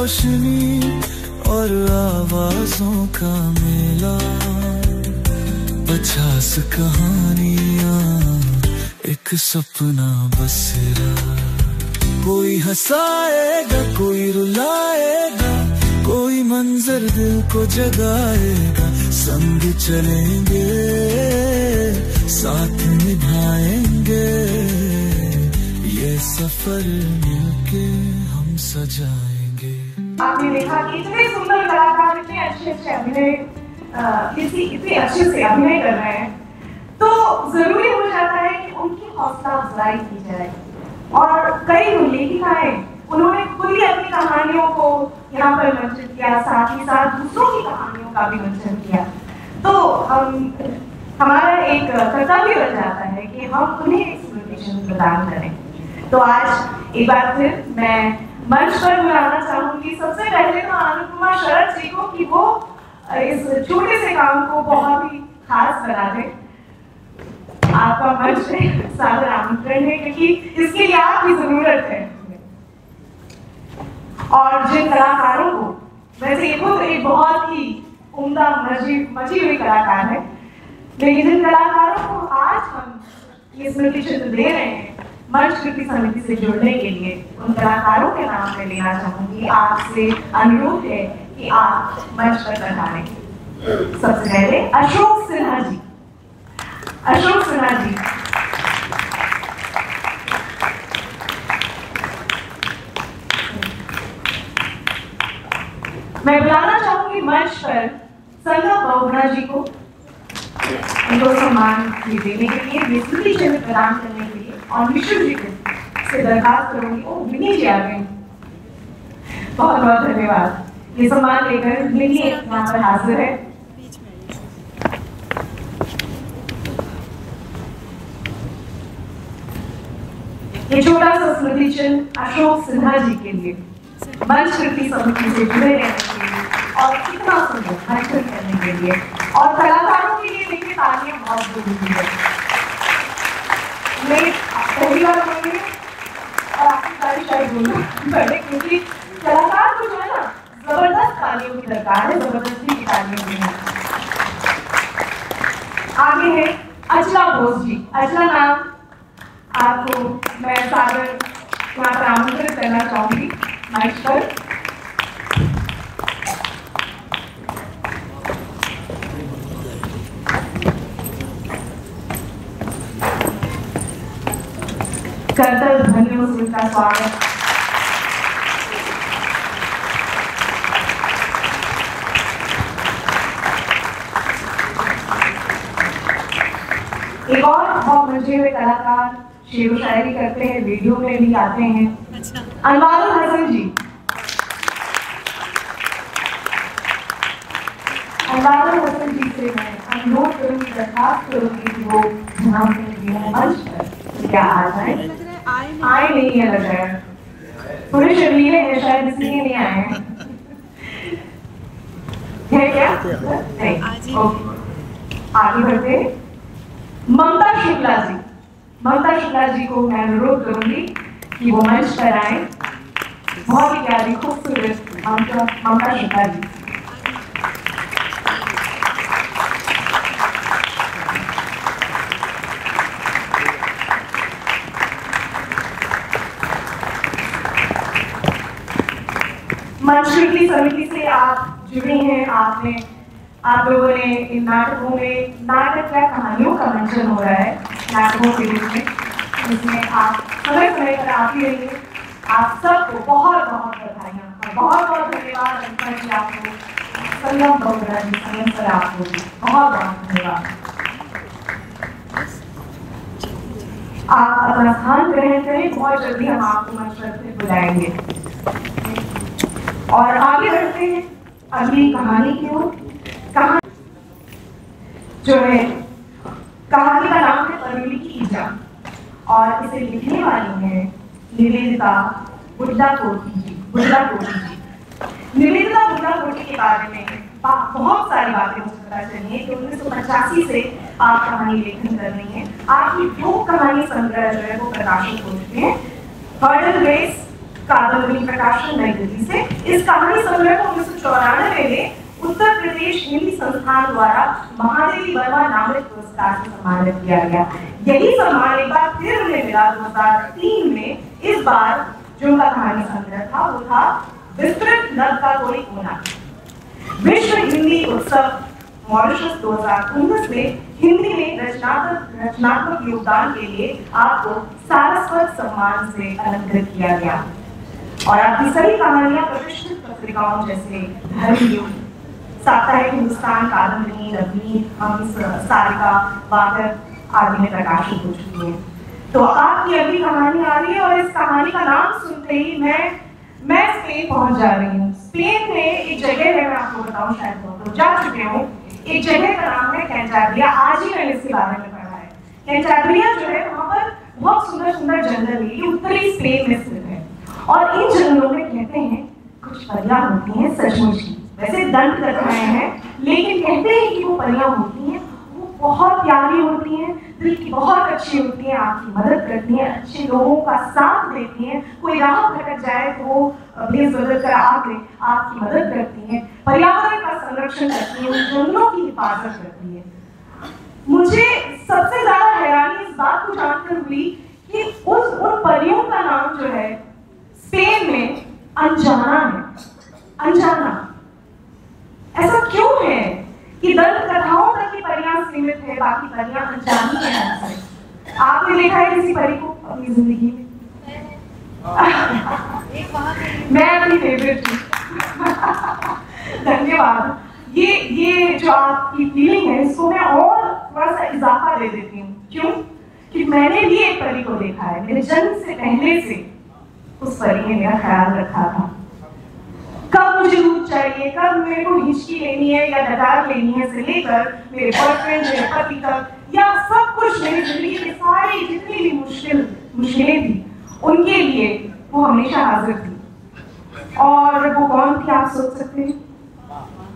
रोशनी और आवाजों का मेला, 50 कहानियां एक सपना बसेरा। कोई हंसाएगा, कोई रुलाएगा, कोई मंजर दिल को जगाएगा। संग चलेंगे, साथ निभाएंगे, ये सफर मिलके हम सजाएंगे। आपने देखा कि इतने सुंदर कलाकार इतने अच्छे अभिनय इतने अच्छे से अभिनय कर रहे हैं, तो जरूरी हो जाता है कि उनकी हौसला अफजाई की जाए। और कई लेखिकाएं उन्होंने खुद ही अपनी कहानियों को यहाँ पर मंचन किया, साथ ही साथ दूसरों की कहानियों का भी मंचन किया। तो हमारा एक कर्तव्य बन जाता है कि हम उन्हें एक इन्विटेशन प्रदान करें। तो आज एक बार फिर मैं मंच पर बुलाना चाहूंगी सबसे पहले तो अनुपमा शरद जी को, कि वो इस छोटे से काम को बहुत ही खास बना दें। आपका मंच पे सादर आमंत्रण है, क्योंकि इसके लिए आपकी जरूरत है। और जिन कलाकारों को, वैसे ये खुद एक बहुत ही उम्दा मची हुई कलाकार है, लेकिन जिन कलाकारों को आज हम ये स्मृति चिन्ह दे रहे हैं मंच कृति समिति से जुड़ने के लिए, उन कलाकारों के नाम में लेना चाहूंगी। आपसे अनुरोध है कि आप मंच पर पधारें। सबसे पहले अशोक सिन्हा जी। अशोक सिन्हा जी, मैं बुलाना चाहूंगी मंच पर संध्या बहुगुणा जी को, उनको सम्मान देने के लिए, स्मृति चिन्ह प्रदान करने के लिए। और विष्णु जी से दरखास्त करूंगी, ओ विनी जी आ गए, बहुत बहुत धन्यवाद। ये सम्मान लेकर विनी यहाँ पर हाजिर है। ये छोटा सा स्मृति चिन्ह अशोक सिन्हा जी के लिए मंच कृति समिति से जुड़े रहने के लिए और कितना सुंदर मंचन करने के लिए, और कलाकारों के लिए देखिए तालियां बहुत जरूरी है। मैं पहली बार बोलूंगी और आपकी तारीफ शायद बोलूं पहले, क्योंकि कलाकार को जो है ना जबरदस्त तालियों की दरकार है, जबरदस्ती की तालियों की है। आगे है अचला बोस जी। अचला नाम आपको मैं सादर यहाँ पर आमंत्रित करना चाहूंगी मंच पर। करतल ध्वनियों से उनका स्वागत। एक और बहुत मंचे हुए कलाकार शेर शायरी करते हैं, वीडियो में भी आते हैं, अनवारुल हसन जी। अनवारुल हसन जी से मैं अनुरोध करूंगी, दरखास्त करूंगी कि वो जहाँ पे मंच पर क्या आ जाए। आए नहीं है, लग रहा है थोड़े शर्मीले हैं शायद, इसलिए नहीं आए हैं क्या? नहीं, आगे बढ़ते। ममता शुक्ला जी। ममता शुक्ला जी को मैं अनुरोध करूंगी कि वो मंच पर आए। बहुत ही प्यारी खूबसूरत ममता शुक्ला जी। मंच कृति समिति से आप जुड़ी हैं, आप लोगों ने इन नाटकों में नाटक या कहानियों का मंचन हो रहा है नाटकों के रूप में, जिसमें आप समय समय पर आती रहिए। आप सबको बहुत बहुत बधाइयाँ और बहुत बहुत धन्यवाद अंकिता जी आपको, संगम बहुगुणा जी संगम सर आपको बहुत बहुत धन्यवाद। आप अपना स्थान ग्रहण करें, बहुत जल्दी हम आपको मंच पर फिर बुलाएंगे। और आगे बढ़ते हैं अगली कहानी की ओर। कहानी जो है, कहानी का नाम है परवली की ईजा, और इसे लिखने वाली है निवेदिता बुड्ढाकोटी जी। निवेदिता बुड्ढाकोटी के बारे में बहुत सारी बातें मुझे पता चली है कि 1985 से आप कहानी लेखन कर रही हैं। आपकी 2 कहानी संग्रह जो है वो प्रकाशित हो चुके हैं, हर्डल रेस कादम्बरी प्रकाशन नई दिल्ली से। इस कहानी संग्रह को 1994 में उत्तर प्रदेश हिंदी संस्थान द्वारा महादेवी वर्मा नामित पुरस्कार से सम्मानित किया गया। यही सम्मान एक बार फिर उन्हें मिला 2003 में। इस बार जो उनका कहानी संग्रह था वो था विस्तृत नभ का कोई कोना। विश्व हिंदी उत्सव मॉरिशस 2019 में हिंदी में रचनात्मक योगदान के लिए आपको सारस्वत सम्मान से अलंकृत किया गया और आपकी सभी कहानियां प्रतिष्ठित पत्रिकाओं जैसे धर्मयुग, साप्ताहिक हिंदुस्तान, कादम्बरी, नवनीत, हंस, सारिका, वाकर आदि में प्रकाशित हो चुकी है। तो आपकी अगली कहानी आ रही है और इस कहानी का नाम सुनते ही मैं स्पेन पहुंच जा रही हूँ। स्पेन में एक जगह है, मैं आपको बताऊं, शायद बहुत लोग जा चुके हो। एक जगह का नाम है कैंटाब्रिया। आज ही मैंने इसके बारे में पढ़ा है। कैंटाब्रिया जो है वहाँ पर बहुत सुंदर सुंदर जंगल है, ये उत्तरी स्पेन में स्थित है और इन जंगलों में कहते हैं कुछ परियां होती हैं सचमुच की। वैसे दंत कथाएं हैं लेकिन कहते हैं कि वो परियां होती हैं, वो बहुत प्यारी होती हैं, दिल की बहुत अच्छी होती हैं, आपकी मदद करती हैं, अच्छे लोगों का साथ देती हैं, कोई राह भटक जाए तो वो भेस बदल कर आके आपकी मदद करती हैं, पर्यावरण का संरक्षण करती हैं, उन जंगलों की हिफाजत करती है। मुझे सबसे ज्यादा हैरानी इस बात को जानकर हुई कि उन परियों का नाम जो है स्पेन में अनजाना है। अनजाना ऐसा क्यों है कि दंत कथाओं तक की परियां सीमित है, बाकी परियां अनजानी है? आपने देखा है किसी परी को अपनी जिंदगी में? मैं अपनी फेवरेट हूँ। धन्यवाद। ये जो आपकी फीलिंग है इसको मैं और थोड़ा सा इजाफा दे देती हूँ। क्यों? कि मैंने भी एक परी को देखा है। मेरे जन्म से पहले से उस परी ने मेरा ख्याल रखा था। कब मुझे दूध चाहिए, कब मेरे को हिचकी लेनी है या डकार लेनी है से लेकर मेरे बॉयफ्रेंड, मेरे पति तक, या सब कुछ मेरी जिंदगी के सारे जितनी भी मुश्किलें थी उनके लिए वो हमेशा हाजिर थी। और वो कौन थी आप सोच सकते हैं?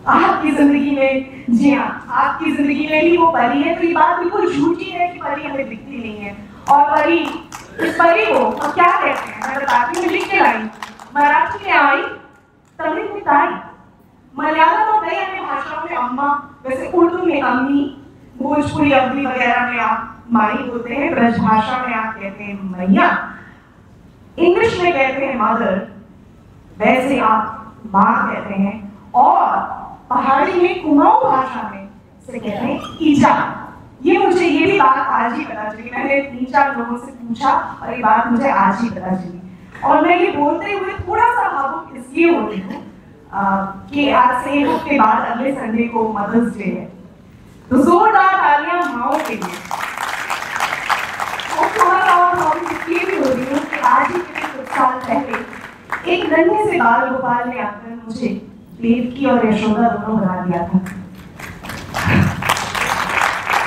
आपकी जिंदगी में। जी हाँ, आपकी जिंदगी में भी वो परी है। तो ये बात बिल्कुल झूठी है कि परी हमें दिखती नहीं है। और परी, इस परी को अब क्या कहते हैं मैं बताती हूँ। लिख के लाई, मराठी में आई, तमिल में ताई, मलयालम और कई अन्य भाषाओं में अम्मा, वैसे उर्दू में अम्मी, भोजपुरी अवधी वगैरह में आप माई बोलते हैं, ब्रज भाषा में आप कहते हैं मैया, इंग्लिश में कहते हैं मदर, वैसे आप माँ कहते हैं, और पहाड़ी में कुमाऊं भाषा में से कहते हैं ईजा। मुझे ये भी बात आज ही पता चली। मैंने 3-4 लोगों से पूछा और ये बात मुझे आज ही पता चली। और मैं ये बोलते हुए थोड़ा सा भावुक इसलिए हो रही हूँ कि आज से 1 हफ्ते बाद अगले संडे को मदर्स डे है। तो जोरदार तालियां माओ के लिए। और थोड़ा सा और भावुक इसलिए भी हो रही हूँ कि आज ही के कुछ साल पहले एक नन्हे से बाल गोपाल ने आकर मुझे देवकी और यशोदा दोनों बना दिया था।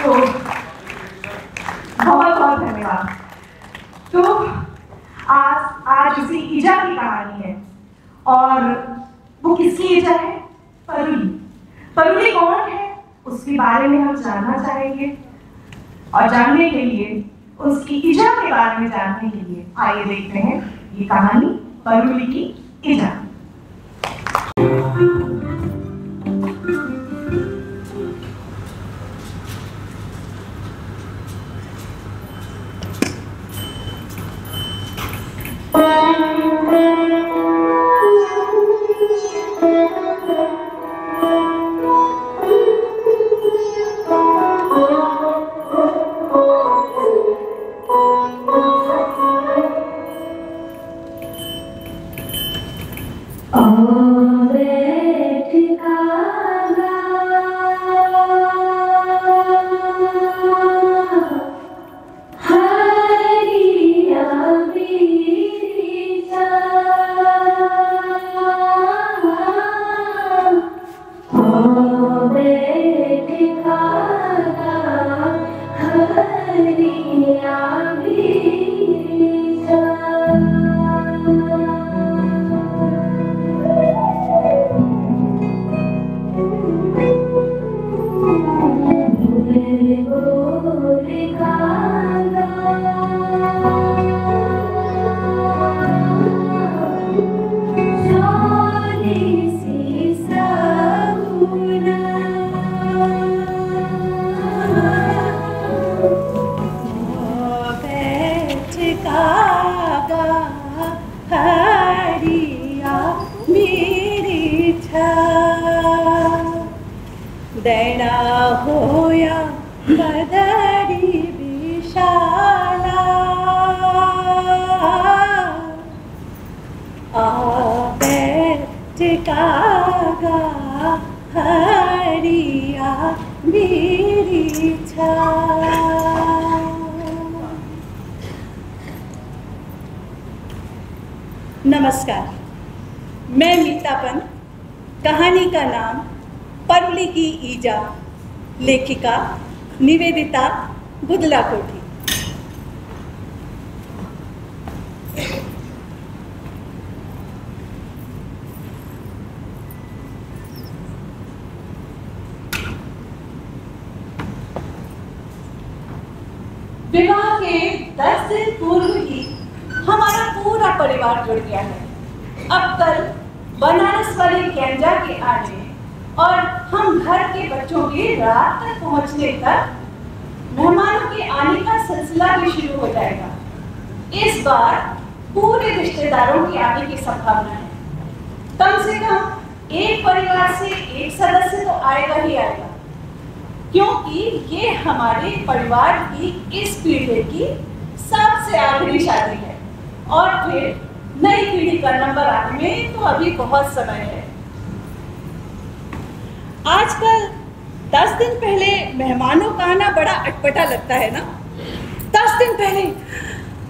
तो बहुत बहुत धन्यवाद। तो आज उसी ईजा की कहानी है और वो किसकी ईजा है? परुली। परुली कौन है उसके बारे में हम जानना चाहेंगे और जानने के लिए, उसकी ईजा के बारे में जानने के लिए आइए देखते हैं ये कहानी परुली की ईजा। दैना होया बदरी विशाला टिकागा हरिया मेरी नमस्कार, मैं मीता पंत। कहानी का नाम परुली की ईजा, लेखिका निवेदिता गुदलाकोठी। विवाह के 10 दिन पूर्व ही हमारा पूरा परिवार जुड़ गया है। अब कल बनारस वाले कैंजा के आने और हम घर के बच्चों के रात तक पहुंचने तक मेहमानों के आने का सिलसिला भी शुरू हो जाएगा। इस बार पूरे रिश्तेदारों के आने की संभावना है। कम से कम एक परिवार से एक सदस्य तो आएगा ही आएगा, क्योंकि ये हमारे परिवार की इस पीढ़ी की सबसे आखिरी शादी है और फिर नई पीढ़ी का नंबर आने में तो अभी बहुत समय है। आजकल 10 दिन पहले मेहमानों का आना बड़ा अटपटा लगता है ना। 10 दिन पहले,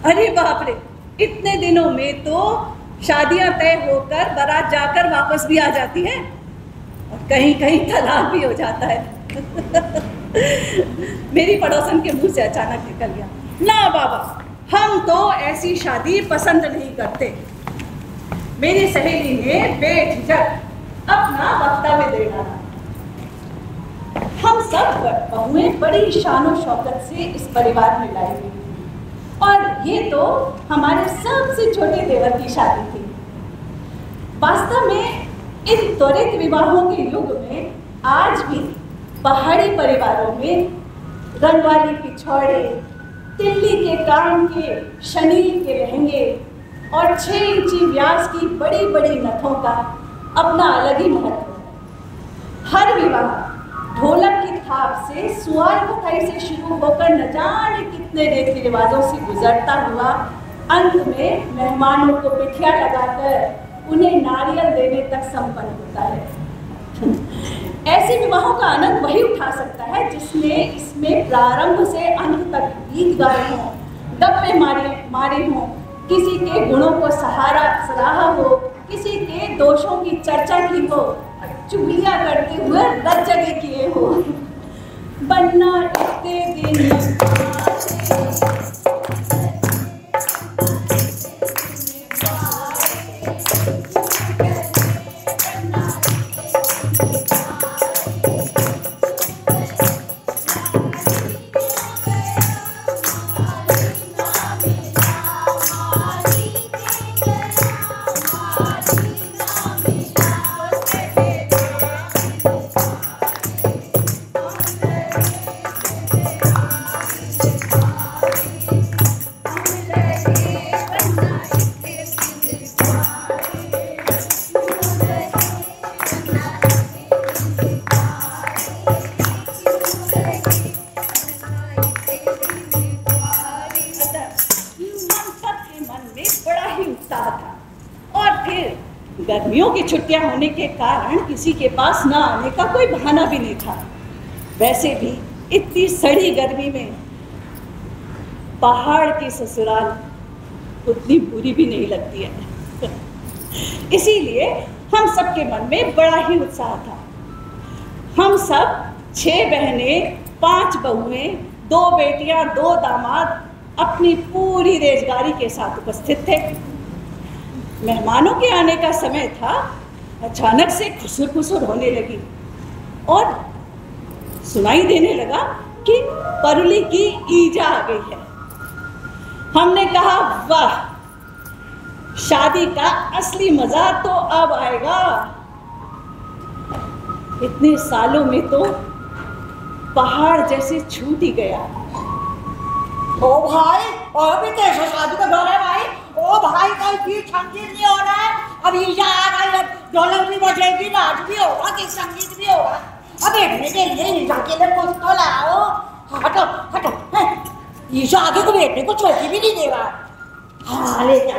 अरे बाप रे, इतने दिनों में तो शादियां तय होकर बारात जाकर वापस भी आ जाती है और कहीं कहीं तलाक भी हो जाता है। मेरी पड़ोसन के मुंह से अचानक निकल गया, ना बाबा, हम तो ऐसी शादी पसंद नहीं करते। मेरी सहेली ने बेझिझक अपना वक्तव्य दे डाला। हम सब बहुएं बड़ी शान और शौकत से इस परिवार में लाई गई और ये तो हमारे सबसे छोटे देवर की शादी थी। वास्तव में इन त्वरित विवाहों के युग में आज भी पहाड़ी परिवारों में रंगवाली पिछौड़े, तिल्ली के काम के शनील के लहंगे और 6 इंची व्यास की बड़ी बड़ी नथों का अपना अलग ही महत्व है। हर विवाह ढोलक की थाप से, सुआल बधाई से शुरू होकर न जाने कितने रीति रिवाजों से गुजरता हुआ अंत में मेहमानों को पिठिया लगाकर उन्हें नारियल देने तक संपन्न होता है। ऐसे विवाहों का आनंद वही उठा सकता है जिसने इसमें प्रारंभ से अंत तक गीत गाए हों, डब्बे मारे हों, किसी के गुणों को सराहा हो, किसी के दोषों की चर्चा की हो, चुगलियां करते हुए रत जगे किए हो। बनना इतने दिन गर्मियों की छुट्टियां होने के कारण किसी के पास न आने का कोई बहाना भी नहीं था। वैसे भी इतनी सड़ी गर्मी में पहाड़ की ससुराल उतनी बुरी भी नहीं लगती है। इसीलिए हम सबके मन में बड़ा ही उत्साह था। हम सब 6 बहनें, 5 बहुएं, 2 बेटियां, 2 दामाद अपनी पूरी रेजगारी के साथ उपस्थित थे। मेहमानों के आने का समय था, अचानक से खुसुर खुसुर होने लगी और सुनाई देने लगा कि परुली की ईजा आ गई है। हमने कहा, वाह, शादी का असली मजा तो अब आएगा। इतने सालों में तो पहाड़ जैसे छूट ही गया। ओ भाई, और भी कैसे शादी का दौर है भाई? ओ भाई, कल भी संगीत नहीं हो रहा है, अब ईजा आ गई, ढोलक भी बजेगी, नाच भी होगा, कि संगीत भी होगा। अब बैठने के लिए ईशा के लिए कुछ तो लाओ। हटो हटो, ईशा आगे को बैठने को चौकी भी नहीं दे रहा। हाँ ले क्या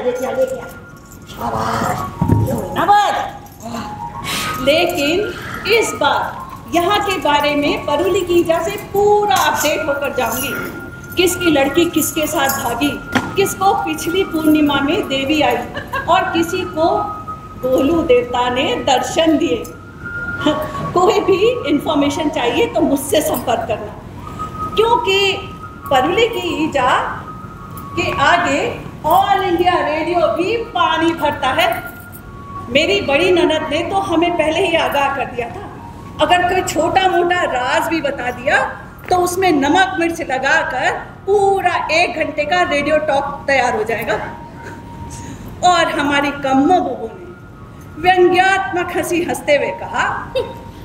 शाबाश, ये हुई ना बात। लेकिन इस बार यहाँ के बारे में परुली की ईजा से पूरा अपडेट होकर जाऊंगी। किसकी लड़की किसके साथ भागी, किसको पिछली पूर्णिमा में देवी आई और किसी को गोलू देवता ने दर्शन दिए। कोई भी इंफॉर्मेशन चाहिए तो मुझसे संपर्क करना, क्योंकि परुली की ईजा के आगे ऑल इंडिया रेडियो भी पानी भरता है। मेरी बड़ी ननद ने तो हमें पहले ही आगाह कर दिया था, अगर कोई छोटा मोटा राज भी बता दिया तो उसमें नमक मिर्च लगाकर पूरा 1 घंटे का रेडियो टॉक तैयार हो जाएगा। और हमारी कम्मो बुबू ने व्यंग्यात्मक हंसी हंसते हुए कहा,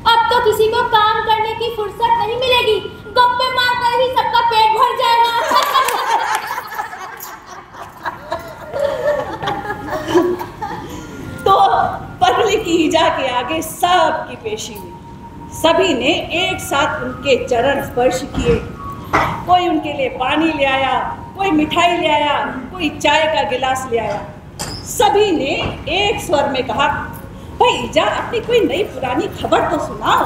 अब तो किसी को काम करने की फुर्सत नहीं मिलेगी, गप्पे मारकर ही सबका पेट भर जाएगा। तो परुली की ईजा के आगे सबकी पेशी हुई। सभी ने एक साथ उनके चरण स्पर्श किए। कोई उनके लिए पानी ले आया, कोई मिठाई ले आया, कोई चाय का गिलास ले आया। सभी ने एक स्वर में कहा, भाई ईजा अपनी कोई नई पुरानी खबर तो सुनाओ,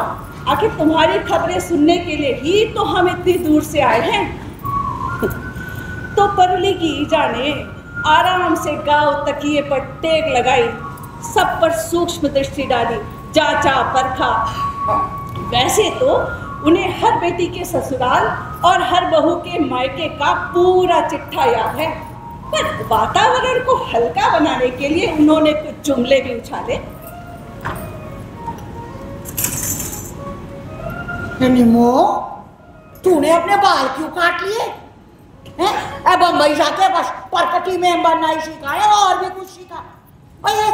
आखिर तुम्हारी खबरें सुनने के लिए ही तो हम इतनी दूर से आए हैं। तो परुली की ईजा ने आराम से गाँव तकिए पर टेक लगाई, सब पर सूक्ष्म दृष्टि डाली, जांचा परखा। वैसे तो उन्हें हर बेटी के ससुराल और हर बहू के मायके का पूरा चिट्ठा याद है, पर वातावरण को हल्का बनाने के लिए उन्होंने कुछ जुमले भी उछाले। निमो, तूने अपने बाल क्यों काट लिए हैं? अब बम्बई जाके बस परकटी में बनना ही सीखा है और भी कुछ सीखा? भाई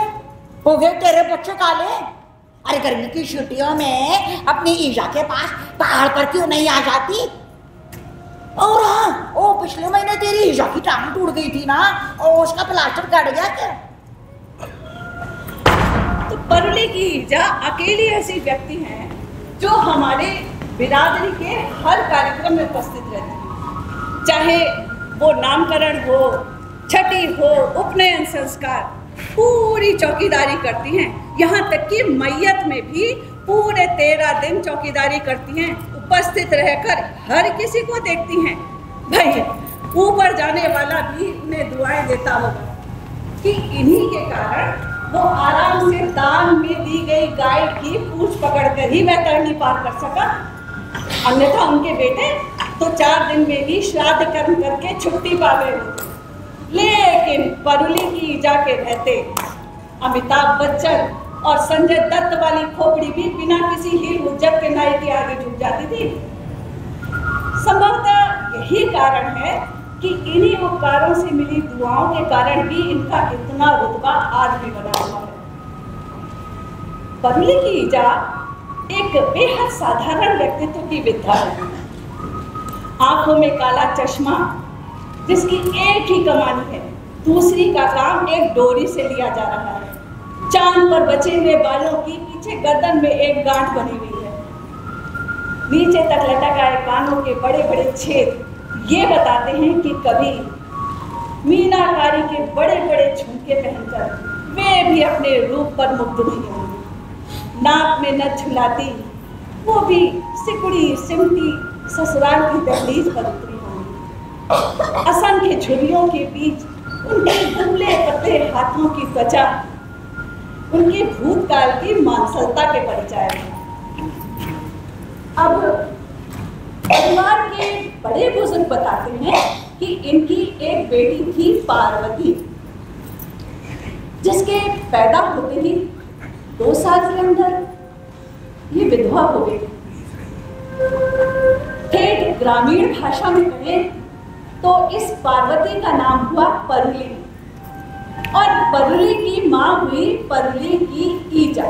हो गए तेरे बच्चे काले। अरे गर्मी की छुट्टियों में अपनी ईजा के पास पहाड़ पर क्यों नहीं आ जाती? और हाँ, ओ पिछले महीने तेरी ईजा की टांग टूट गई थी ना, और उसका प्लास्टर कट गया क्या? तो परुली की ईजा अकेली ऐसी व्यक्ति हैं जो हमारे बिरादरी के हर कार्यक्रम में उपस्थित रहती है, चाहे वो नामकरण हो, छठी हो, उपनयन संस्कार, पूरी चौकीदारी करती हैं। यहाँ तक कि मैयत में भी पूरे 13 दिन चौकीदारी करती हैं, उपस्थित रहकर हर किसी को देखती हैं। भाई ऊपर जाने वाला भी उन्हें दुआएं देता होगा कि इन्हीं के कारण वो आराम से दान में दी गई गाय की पूंछ पकड़कर ही वैतरणी पार कर सका। अन्यथा उनके बेटे तो 4 दिन में ही श्राद्ध कर्म करके छुट्टी पा गए होते। लेकिन परुली की ईजा के रहते अमिताभ बच्चन और संजय दत्त वाली खोपड़ी भी बिना किसी हील हुज्जत के नाई के आगे झुक जाती थी। संभवतः यही कारण है कि इन्हीं उपकारों से मिली दुआओं के कारण भी इनका इतना रुतबा आज भी बना हुआ है। परुली की ईजा एक बेहद साधारण व्यक्तित्व की विद्या है। आंखों में काला चश्मा, जिसकी एक ही कमानी है, दूसरी का काम एक डोरी से लिया जा रहा है। चांद पर बचे हुए बालों की पीछे गर्दन में एक गांठ बनी हुई है। नीचे तक लटक आए कानों के बड़े बड़े छेद ये बताते हैं कि कभी मीनाकारी के बड़े बड़े झुमके पहनकर वे भी अपने रूप पर मुग्ध नहीं होंगी। नाक में न झुलाती वो भी सिकुड़ी सिमटी ससुराल की दहलीज पर उतरी होंगी। असंख्य झुर्रियों के बीच उनके दुबले पतले हाथों की त्वचा उनके भूतकाल की मानसलता के परिचय हैं। अब परिवार के बड़े बुजुर्ग बताते हैं कि इनकी एक बेटी थी पार्वती, जिसके पैदा होते ही 2 साल के अंदर ये विधवा हो गई। ठेठ ग्रामीण भाषा में कहें तो इस पार्वती का नाम हुआ परुली और परुली की मां हुई परुली की ईजा।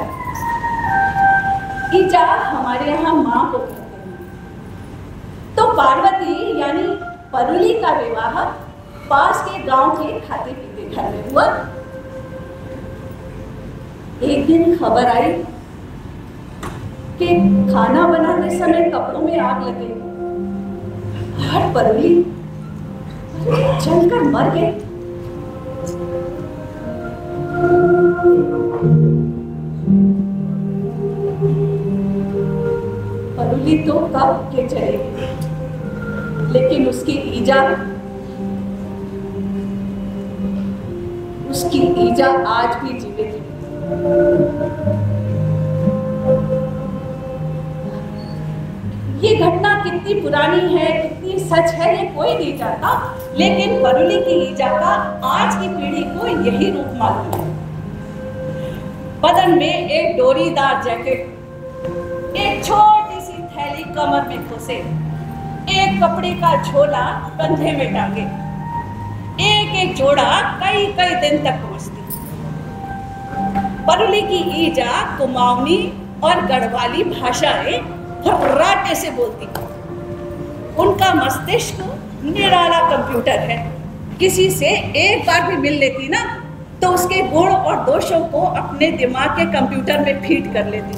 ईजा हमारे यहाँ मां को कहते हैं। तो पार्वती यानी परुली का विवाह पास के गांव के खाते पीते घर में हुआ। एक दिन खबर आई कि खाना बनाते समय कपड़ों में आग लगे और परुली जलकर मर गई। परुली तो कब के चले गई, लेकिन उसकी ईजा आज भी जीवित है। ये घटना कितनी पुरानी है, कितनी सच है, ये कोई नहीं जानता, लेकिन परुली की ईजा का आज की पीढ़ी को यही रूप मालूम है। बदन में एक डोरीदार जैकेट, एक छोटी सी थैली कमर में खोसे, एक कपड़े का झोला कंधे में टांगे, एक एक जोड़ा कई कई दिन तक पहुंचती। परुली की ईजा कुमाऊनी और गढ़वाली भाषाएं फर्राटे से बोलती। उनका मस्तिष्क निराला कंप्यूटर है। किसी से एक बार भी मिल लेती ना तो उसके गुण और दोषों को अपने दिमाग के कंप्यूटर में फीड कर लेती।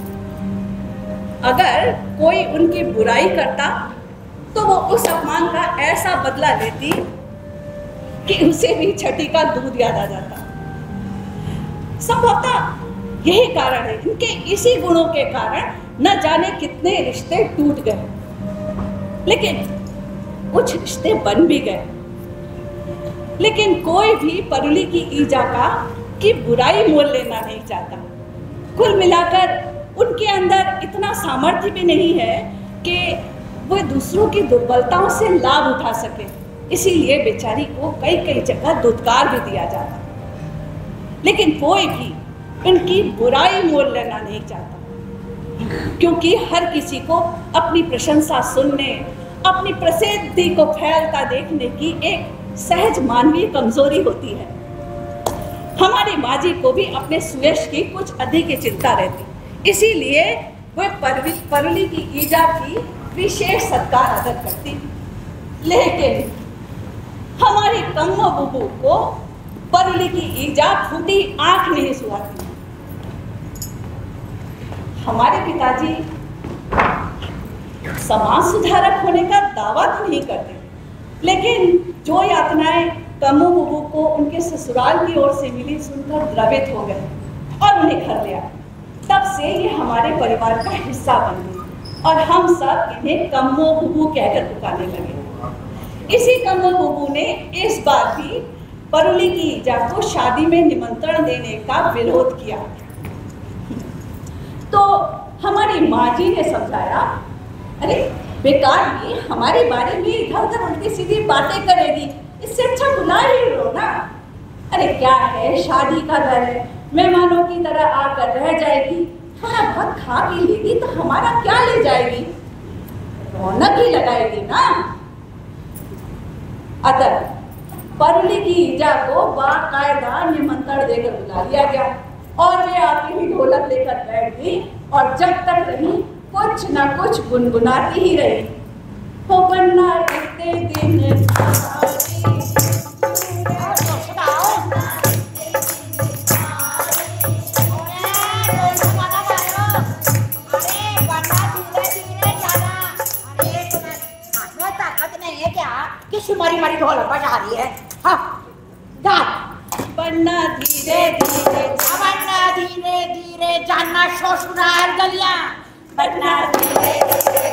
अगर कोई उनकी बुराई करता तो वो उस अपमान का ऐसा बदला लेती कि उसे भी छठी का दूध याद आ जाता। संभवतः यही कारण है, इनके इसी गुणों के कारण न जाने कितने रिश्ते टूट गए, लेकिन कुछ रिश्ते बन भी गए। लेकिन कोई भी परुली की ईजा की बुराई मोल लेना नहीं चाहता। कुल मिलाकर उनके अंदर इतना सामर्थ्य भी नहीं है कि वो दूसरों की दुर्बलताओं से लाभ उठा सके। इसीलिए बेचारी को कई कई जगह दुत्कार भी दिया जाता। लेकिन कोई भी इनकी बुराई मोल लेना नहीं चाहता, क्योंकि हर किसी को अपनी प्रशंसा सुनने, अपनी प्रसिद्धि को फैलता देखने की एक सहज मानवीय कमजोरी होती है। हमारी माँ जी को भी अपने सुयश की कुछ अधिक ही चिंता रहती, इसीलिए वे परुली की ईजा की विशेष सत्कार आदर करती। लेकिन हमारी कम्मो बुबू को परुली की ईजा फूटी आंख नहीं सुहाती। हमारे पिताजी समाज सुधारक होने का दावा तो नहीं करते, लेकिन जो यातनाएं कम्मो बुबू को उनके ससुराल की ओर से मिली सुनकर द्रवित हो गए और उन्हें घर लिया। तब से ये हमारे परिवार का हिस्सा बन गई और हम सब इन्हें कम्मो बुबू कहकर पुकारने लगे। इसी कम्मो बुबू ने इस बार भी परुली की ईजा को शादी में निमंत्रण देने का विरोध किया। तो हमारी माँ जी ने समझाया, अरे बेकार में हमारे बारे में इधर उधर उल्टी सीधी बातें करेगी, इससे अच्छा बुला ही लो ना। अरे क्या है, शादी का घर है, मेहमानों की तरह आकर रह जाएगी, थोड़ा बहुत खा पी लेगी तो हमारा क्या ले जाएगी, रौनक ही लगाएगी ना। अतः परुली की ईजा को बाकायदा निमंत्रण देकर बुला लिया गया और वे आके ही ढोलक लेकर बैठ गई और जब तक रही कुछ न कुछ गुनगुनाती ही रही। हो बन्ना इतने दिन मारी ढोलक बजा रही है। हाँ, बन्ना धीरे धीरे, बन्ना धीरे धीरे जाना ससुराल गलियां, बन्ना धीरे धीरे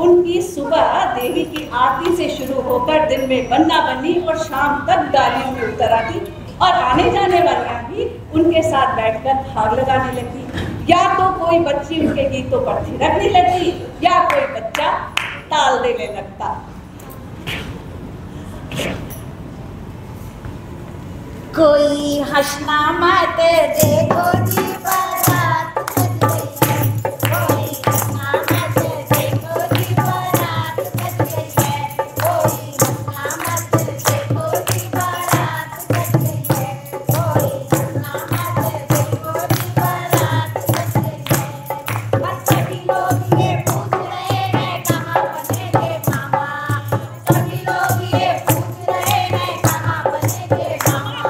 उनकी सुबह देवी की आरती से शुरू होकर दिन में बन्ना बन्नी और शाम तक डालियों में उतर आती और आने जाने वालियां भी उनके साथ बैठकर भाग लगाने लगती। या तो कोई बच्ची उनके गीतों पर थिरकने लगती या कोई बच्चा ताल देने लगता। कोई हंसना मत देखो जी बारात सज गई है, कोई हंसना मत देखो जी बारात सज गई है, कोई हंसना मत देखो जी बारात सज गई है, कोई हंसना मत देखो जी बारात सज गई है। और सभी लोग ये पूछ रहे हैं कहाँ बनेंगे मामा, सभी लोग ये पूछ रहे हैं कहाँ बनेंगे मामा,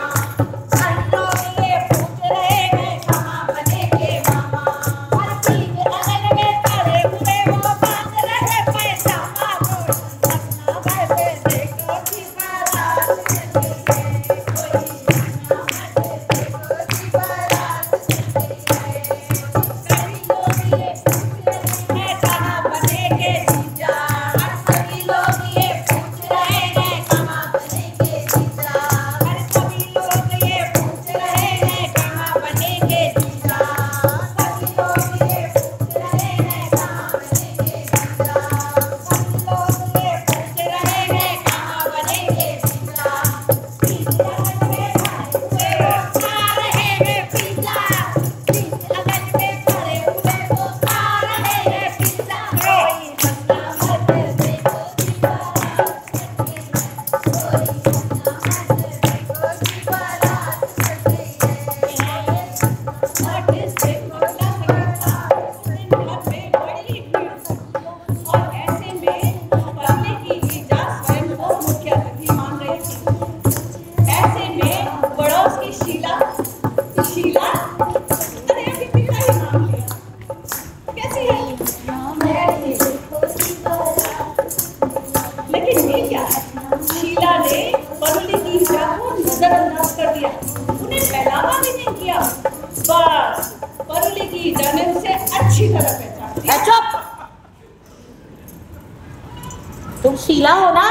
तुम शीला हो ना?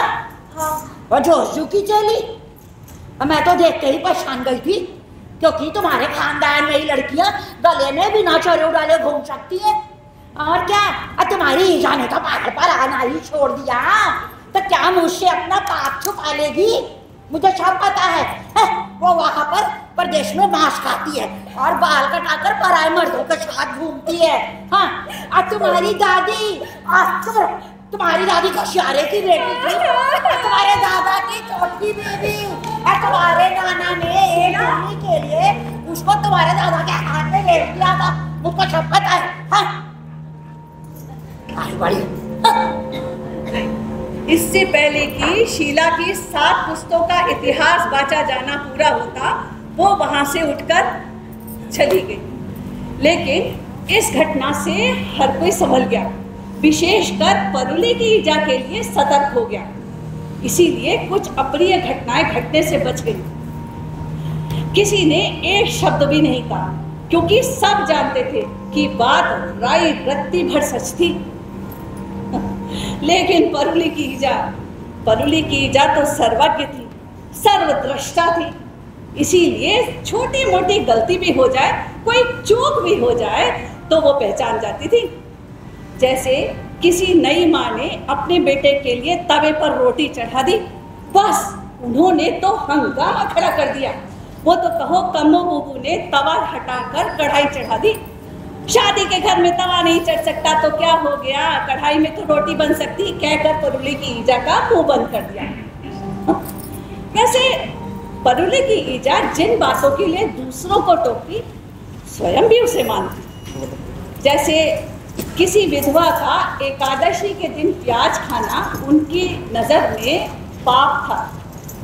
हाँ। और जोशू की चली? मैं तो देखते ही पहचान गई थी, क्योंकि तुम्हारे खानदान में ही लड़कियां गले में बिना चोरे डाले घूम सकती है। और क्या, तुम्हारी ईजा ने तो पागल पर आना ही छोड़ दिया, तो क्या मुझसे अपना पाप छुपा लेगी? मुझे सब पता है, वो वहां पर प्रदेश में मांस खाती है और बाल कटाकर पराए मर्दों के साथ घूमती है। हाँ, और तुम्हारी दादी तुम्हारी दादी कशियारे की बेटी थी, तुम्हारे दादा की छोटी बेबी, और तुम्हारे नाना ने एक महीने के लिए उसको तुम्हारे दादा के हाथ में बेच दिया था। मुझको सब पता है। हाँ? आई बड़ी। इससे पहले कि शीला की 7 पुस्तों का इतिहास बांचा जाना पूरा होता, वो वहां से उठकर चली गई। लेकिन इस घटना से हर कोई संभल गया, विशेषकर परुली की ईजा के लिए सतर्क हो गया। इसीलिए कुछ अप्रिय घटनाएं घटने से बच गई। किसी ने एक शब्द भी नहीं कहा, क्योंकि सब जानते थे कि बात राई रत्ती भर सच थी। लेकिन परुली की ईजा तो सर्वज्ञ थी, सर्वद्रष्टा थी। इसीलिए छोटी मोटी गलती भी हो जाए, कोई चूक भी हो जाए, तो वो पहचान जाती थी। जैसे किसी नई माँ ने अपने बेटे के लिए तवे पर रोटी चढ़ा दी, बस उन्होंने तो हंगामा खड़ा कर दिया। वो तो कहो कम्मो बुबू ने तवा हटाकर कढ़ाई चढ़ा दी। शादी के घर में तवा नहीं चढ़ सकता तो क्या हो गया, कढ़ाई में तो रोटी बन सकती, कहकर परुली की ईजा का मुंह बंद कर दिया। वैसे परुली की ईजा जिन बातों के लिए दूसरों को टोकती, स्वयं भी उसे मानती। जैसे किसी विधवा का एकादशी के दिन प्याज खाना उनकी नज़र में पाप था,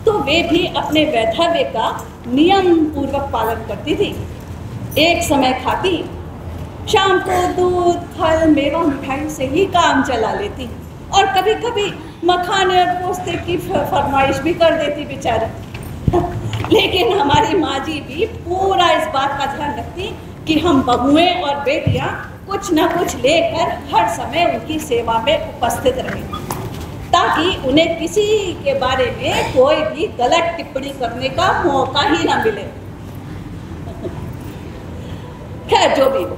तो वे भी अपने वैधव्य का नियम पूर्वक पालन करती थी। एक समय खाती, शाम को दूध, फल, मेवा, मिठाई से ही काम चला लेती, और कभी कभी मखाने और पोस्ते की फरमाइश भी कर देती बेचारा। लेकिन हमारी माँ जी भी पूरा इस बात का ध्यान रखती कि हम बहुएं और बेटियां कुछ न कुछ लेकर हर समय उनकी सेवा में उपस्थित रहे, ताकि उन्हें किसी के बारे में कोई भी गलत टिप्पणी करने का मौका ही ना मिले। खैर जो भी हो,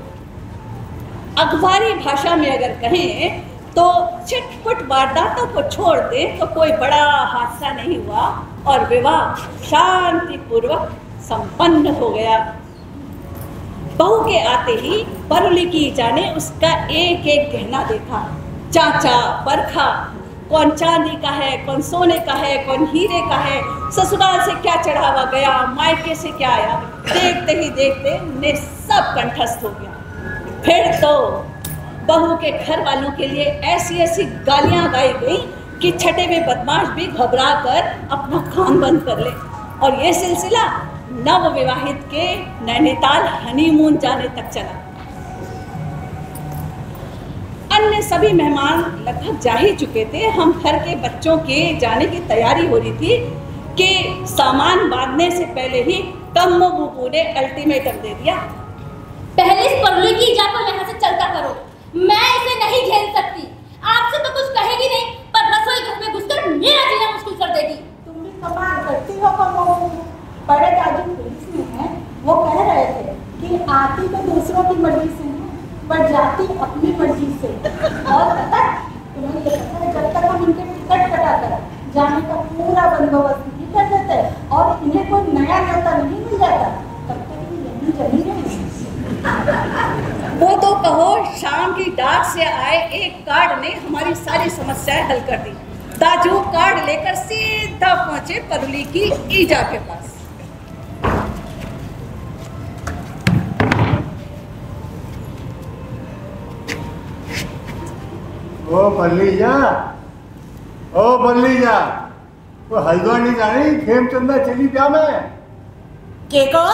अखबारी भाषा में अगर कहें तो छिटपुट वारदातों को छोड़ दें तो कोई बड़ा हादसा नहीं हुआ और विवाह शांतिपूर्वक संपन्न हो गया। बहू के आते ही परुली की ईजा ने उसका एक एक गहना देखा, चाचा परखा, कौन चांदी का है, कौन सोने का है, कौन हीरे का है, ससुराल से क्या चढ़ावा गया, मायके से क्या आया। देखते ही देखते उन्हें सब कंठस्थ हो गया। फिर तो बहू के घर वालों के लिए ऐसी ऐसी गालियां गाई गई कि छठे में बदमाश भी घबरा कर अपना कान बंद कर ले। और ये सिलसिला नव विवाहित के नैनीताल हनीमून जाने तक चला। अन्य सभी मेहमान लगभग जा ही चुके थे। हम घर के बच्चों के जाने की तैयारी हो रही थी कि सामान बांधने से पहले ही कम्मो बुबू ने अल्टीमेटम दे दिया। पहले इस परुली की ईजा को यहाँ से चलता करो, मैं इसे नहीं झेल सकती। आपसे तो कुछ कहेगी नहीं, पर रसोई घर में घुसकर मेरा जीना मुश्किल कर देगी। तुम भी कमाल करती हो कम्मो। बड़े दादी पुलिस में हैं, वो कह रहे थे कि आती तो दूसरों की मर्जी से है, पर जाती अपनी मर्जी से। और पता तुम्हें ये पता है, जब तक हम इनके टिकट कटाकर जाने का पूरा बंदोबस्त नहीं कर देते और इन्हें कोई नया न्योता नहीं मिल जाता, तब तक यही चली गई। वो तो कहो शाम की डाक से आए एक कार्ड ने हमारी सारी समस्याएं हल कर दी। दाजू कार्ड लेकर सीधा पहुंचे परुली की ईजा के पास। ओ बल्लीजा, ओ बल्लीजा, वो हल्द्वानी नहीं जा रही? खेमचंदा चली क्या मैं? के को?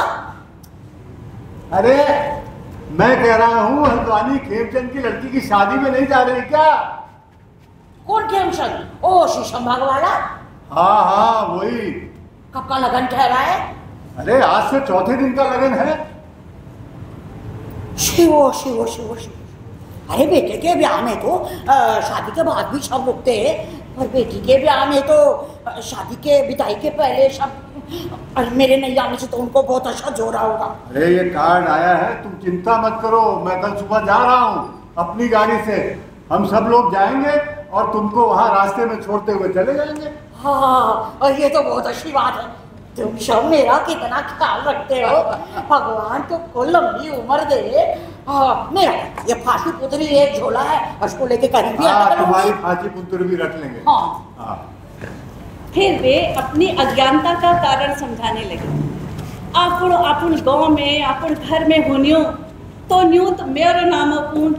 अरे मैं कह रहा हूँ हल्द्वानी खेमचंद की लड़की की शादी में नहीं जा रही क्या? कौन खेमचंद? ओ शीशम भाग वाला? हाँ हाँ वही। कब का लगन ठहरा है? अरे आज से चौथे दिन का लगन है। शिवो शिवो शिवो शिवो। अरे बेटे के ब्याह में तो शादी के बाद भी शब्द उगते हैं, और बेटी के ब्याह में तो शादी के विदाई के पहले शब्द। अरे मेरे नहीं आने से तो उनको बहुत अच्छा जोड़ा होगा। अरे ये कार्ड आया है, तुम चिंता मत करो, मैं कल सुबह जा रहा हूँ अपनी गाड़ी से। हम सब लोग जाएंगे और तुमको वहाँ रास्ते में छोड़ते हुए चले जाएंगे। हाँ, और ये तो बहुत अच्छी बात है। तुम सब मेरा कितना ख्याल रखते हो। भगवान तुमको लंबी उम्र दे। हाँ, मेरा ये फांसी पुतरी एक झोला है, उसको लेके कहीं भी आता करूंगी। तुम्हारी फांसी पुतरी भी रख लेंगे। हाँ। हाँ। फिर वे अपनी अज्ञानता का कारण समझाने लगे। आपण आपण गांव में आपण घर में होनियो तो न्यूत मेरे नामो पूर्ण।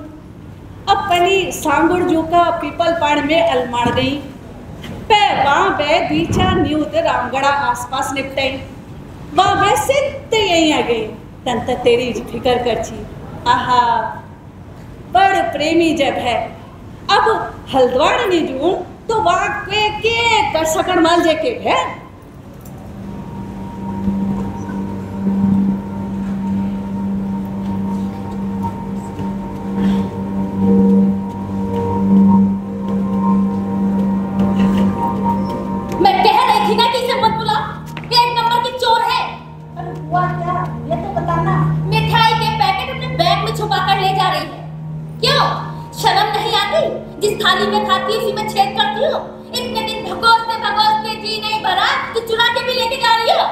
अब पहली सांगुड़ जो का पीपल पाड़ में अलमाड़ गई, पे वहाँ बे बीचा न्यूत रामगढ़ा आसपास निपटाई, वहाँ बे सिद्ध यहीं आ गई। तंत तेरी फिकर कर छी। आहा बड़ प्रेमी जब है। अब हल्द्वानी ने जूं तो वहाँ के कर सकड़ माल जे के है। मैं कह रही थी ना कि इसे मत बुला, ये एक नंबर की चोर है। अरे हुआ क्या? ये तो बताना। मिठाई के पैकेट अपने बैग में छुपा कर ले जा रही है। क्यों शर्म नहीं आती? जिस थाली में खाती है उसी में छेद करती हो। इतने दिन भगोसते जी नहीं भरा तो चुरा के भी लेके जा रही हो।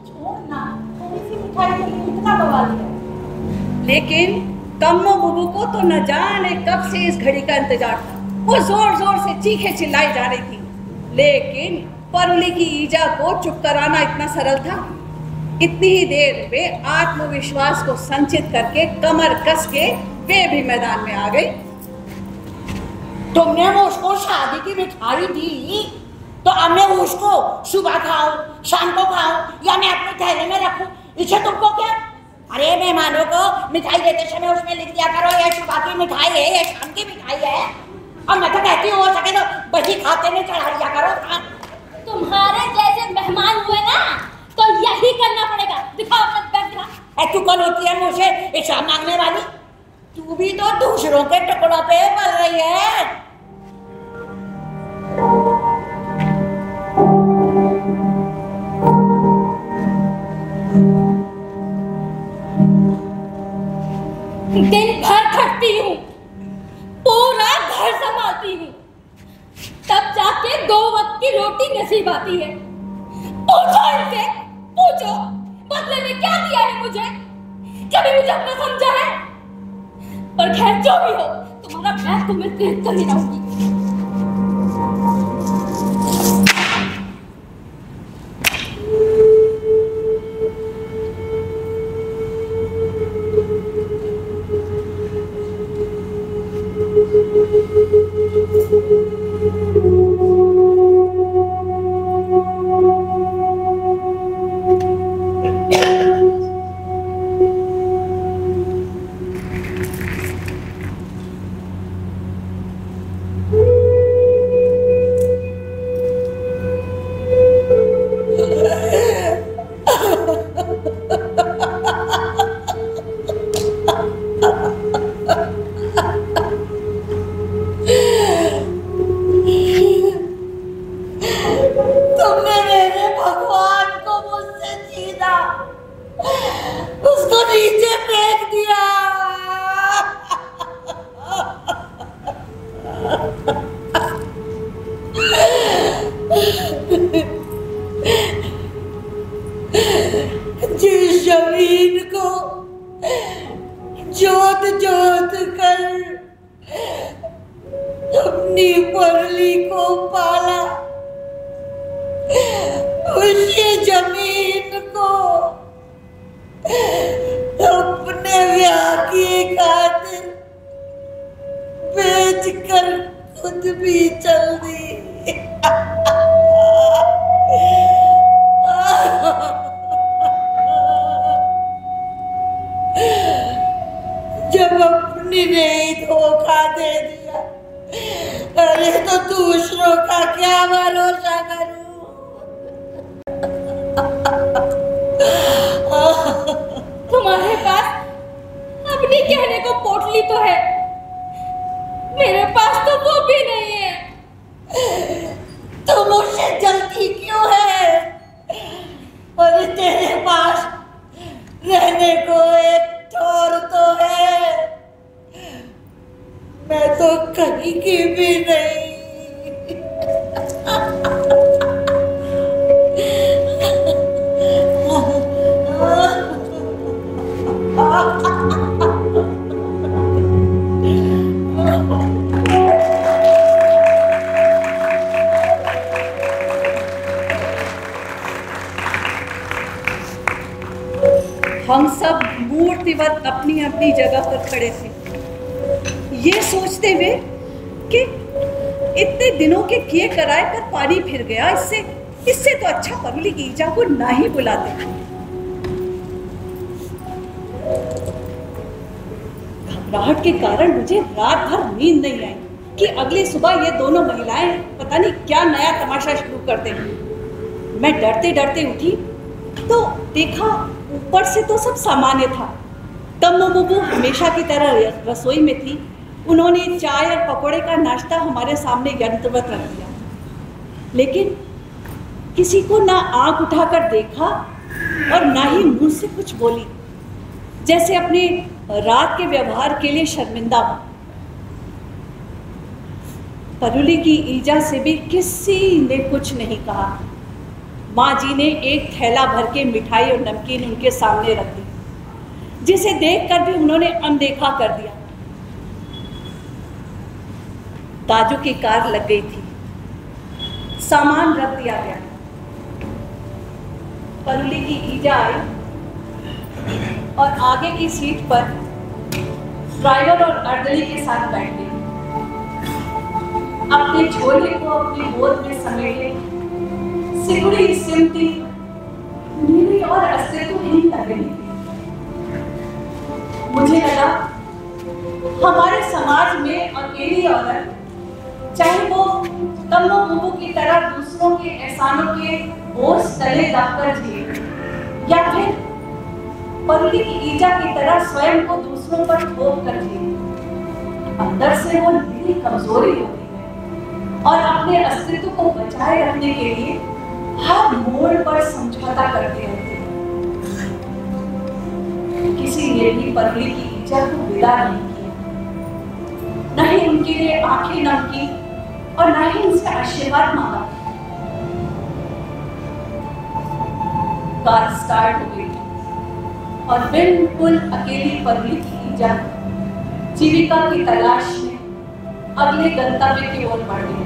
छोड़ ना, थोड़ी सी मिठाई के लिए इतना बवाल है। लेकिन कम्मो बुबू को तो न जाने कब से इस घड़ी का इंतजार था। वो जोर जोर से चीखे चिल्लाई जा रही थी, लेकिन परुली की ईजा को चुप कराना इतना सरल था। इतनी ही देर में आत्मविश्वास को संचित करके कमर कस के वे भी मैदान में आ गई। तुमने वो उसको शादी की मिठाई दी तो अब मैं उसको सुबह खाऊं, शाम को खाऊं या मैं अपने थैले में रखूं, इसे तुमको क्या? अरे मेहमानों को मिठाई देते समय उसमें लिख दिया करो ये सुबह की मिठाई है, ये शाम की मिठाई है। और मैं तो कहती हूँ हो सके तो बची खाते में चढ़ा दिया करो। तुम्हारे जैसे मेहमान हुए ना तो यही करना पड़ेगा। दिखाओ अपना बैग दिखा। तू कौन होती है मुझे हिसाब मांगने वाली? तू भी तो दूसरों के टुकड़ों पे पल रही है। दिन भर खटती हूँ, पूरा घर संभालती हूँ, तब जाके 2 वक्त की रोटी नसीब आती है। पूछो इनसे, पूछो बदले में क्या दिया है मुझे? कभी मुझे अपना समझा है? पर खैर जो भी हो, तुम्हारा बैग तो मैं खरीद कर ही रहूंगी। जिस जमीन को जोत जोत कर अपनी परली को पाला, उसी जमीन को अपने ब्याह की खातिर बेच कर खुद भी चल दी। जब अपनी ने ही धोखा दे दिया, अरे तो दूसरों का क्या भरोसा करूं? तुम्हारे पास अपनी कहने को पोटली तो है, मेरे पास तो वो भी नहीं है। तो मुझसे जलती क्यों है? और तेरे पास रहने को एक ठौर तो है, मैं तो कहीं की भी नहीं। हम सब मूर्तिवत अपनी अपनी जगह पर खड़े थे, ये सोचते हुए कि इतने दिनों के किए कराए पर पानी फिर गया। इससे तो अच्छा पगली की ईजा को ना ही बुलाते। घबराहट के कारण मुझे रात भर नींद नहीं आई कि अगली सुबह ये दोनों महिलाएं पता नहीं क्या नया तमाशा शुरू कर देंगी। मैं डरते डरते उठी तो देखा ऊपर से तो सब सामान्य था। तम्मू बुबू हमेशा की तरह रसोई में थी। उन्होंने चाय और पकौड़े का नाश्ता हमारे सामने यंत्रवत रख दिया, लेकिन किसी को ना आंख उठाकर देखा और ना ही मुंह से कुछ बोली, जैसे अपने रात के व्यवहार के लिए शर्मिंदा हो। परुली की ईजा से भी किसी ने कुछ नहीं कहा। माँ जी ने एक थैला भर के मिठाई और नमकीन उनके सामने रख दी, जिसे देखकर भी उन्होंने अनदेखा कर दिया। ताजू की कार लग गई थी, सामान रख दिया गया। परुली की ईजा आई और आगे की सीट पर ड्राइवर और अर्दली के साथ बैठ गई। अपने झोले को अपनी गोद में समेटे सिकुड़ी सिमटी नीली और अस्तित्वहीन लग रही थी। मुझे लगा हमारे समाज में अकेली औरत, चाहे वो तम्मू बुबू की तरह दूसरों के एहसानों के बोझ तले दबकर जिए, या फिर परुली की ईजा की तरह स्वयं को दूसरों दूसरों पर थोप कर जीते। अंदर से वो निरी कमजोरी होती है और अपने अस्तित्व को बचाए रखने के लिए हर मोड़ पर समझौता करते रहते हैं। किसी ने भी परवली की इज्जत को विदा नहीं किया, न ही उनके लिए आंखें नम की और न ही उनसे आशीर्वाद मांगा। कार स्टार्ट हो गई और बिल्कुल अकेली परवली की इज्जत जीविका की तलाश में अगले गंतव्य की ओर बढ़ गई।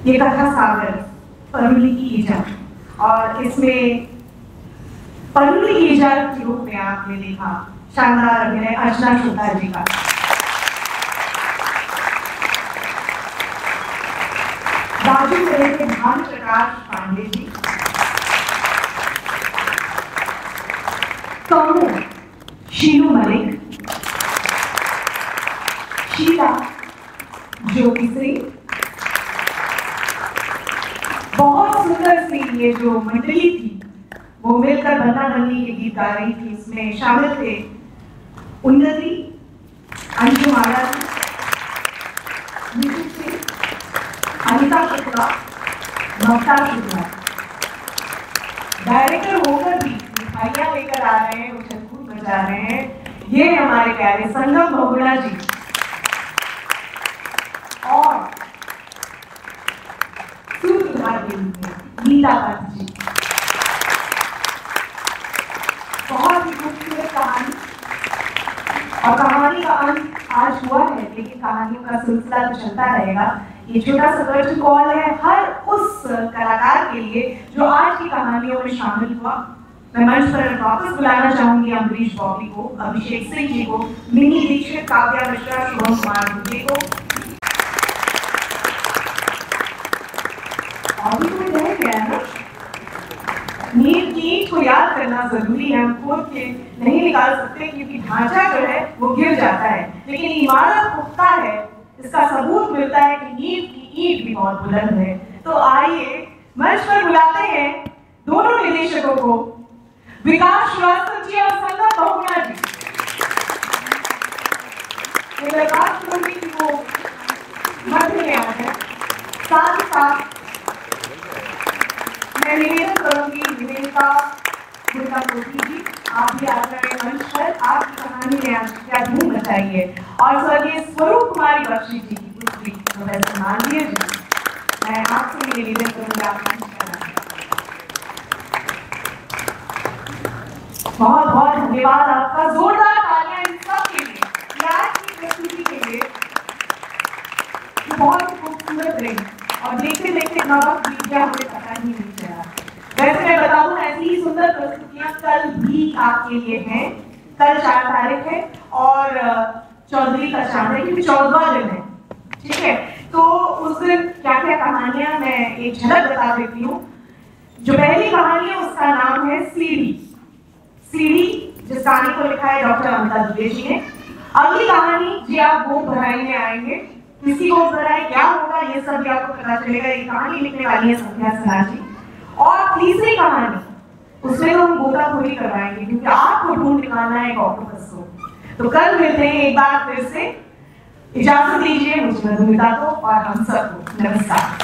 ये कथा सागर परवली की इजाजत और इसमें परवली की इजाजत के रूप में आपने देखा शानदार अभिनय अर्चना शुक्ला जी का। राजू जिले के भानु प्रकाश पांडे जी, कमू शीलू मलिक, शीला ज्योति सिंह, बहुत सुंदर सी ये जो मंडली थी वो मिलकर बन्ना बन्नी के गीत गा रही थी। इसमें शामिल थे उन्नति, अंजू माला जी, नीतू सिंह, अनिता शुक्ला, ममता शुक्ला। डायरेक्टर होकर भी मिठाइयां लेकर आ रहे हैं, उछल कूद बजा रहे हैं, ये हमारे प्यारे संगम बहुगुणा जी और नीला पंत जी। बहुत ही खूबसूरत कहानी और कहानी का अंत आज हुआ है, लेकिन कहानियों का सिलसिला तो चलता रहेगा। ये छोटा सा कर्टन कॉल है हर उस कलाकार के लिए जो आज की कहानियों में शामिल हुआ। मैं मंच पर वापस बुलाना चाहूंगी अम्बरीश बॉबी को, अभिषेक सिंह जी को, मिनी दीक्षित, काव्या मिश्रा, शुभम कुमार दुबे को। अभी तो रह गया ना, नींव को याद करना जरूरी है। हम खोद के नहीं निकाल सकते क्योंकि ढांचा जो है वो गिर जाता है, लेकिन इमारत पुख्ता है। इसका सबूत मिलता है कि नींव की ईंट भी बहुत बुलंद है। तो आइए मंच पर बुलाते हैं दोनों निदेशकों को, विकास श्रीवास्तव जी और संगम बहुगुणा जी। विकास करूंगी कि वो मध्य में आ जाए। साथ ही साथ मैं निवेदन करूंगी निवेदिता जी, आप भी आ जाए मंच पर, आपकी कहानी में क्या धूम मचाइए। और स्वर्गीय स्वरूप कुमारी बख्शी जी की पुत्री प्रोफेसर मानवीय जी, मैं आपसे निवेदन करूंगा आप मंच पर आइए। बहुत बहुत धन्यवाद आपका, जोरदार तालियां इन सब के लिए, आज की प्रस्तुति के लिए बहुत खूबसूरत रही और देखते देखते इतना वक्त बीत गया हमें पता ही नहीं चला। वैसे मैं बता दूं ऐसी ही सुंदर प्रस्तुतियां कल भी आपके लिए हैं। कल 4 तारीख है और चौधरी का चांद है क्योंकि 14वां दिन है, ठीक है। तो उस दिन क्या क्या कहानियां मैं एक झलक बता देती हूँ। जो पहली कहानी है उसका नाम है सीढ़ी। सीढ़ी जिस कहानी को लिखा है डॉक्टर अमिता दुबे जी ने। अगली कहानी जी आप गोद भराई में आएंगे, किसी गोद भराई क्या होगा ये सब भी आपको पता चलेगा। ये कहानी लिखने वाली है संध्या सिन्हा जी। और तीसरी कहानी उसमें हम गोताखोरी करवाएंगे क्योंकि आपको ढूंढ निकालना है एक ऑक्टोपस को। तो कल मिलते हैं एक बार फिर से। इजाजत दीजिए मुझे मधुमिता को और हम सबको। नमस्कार।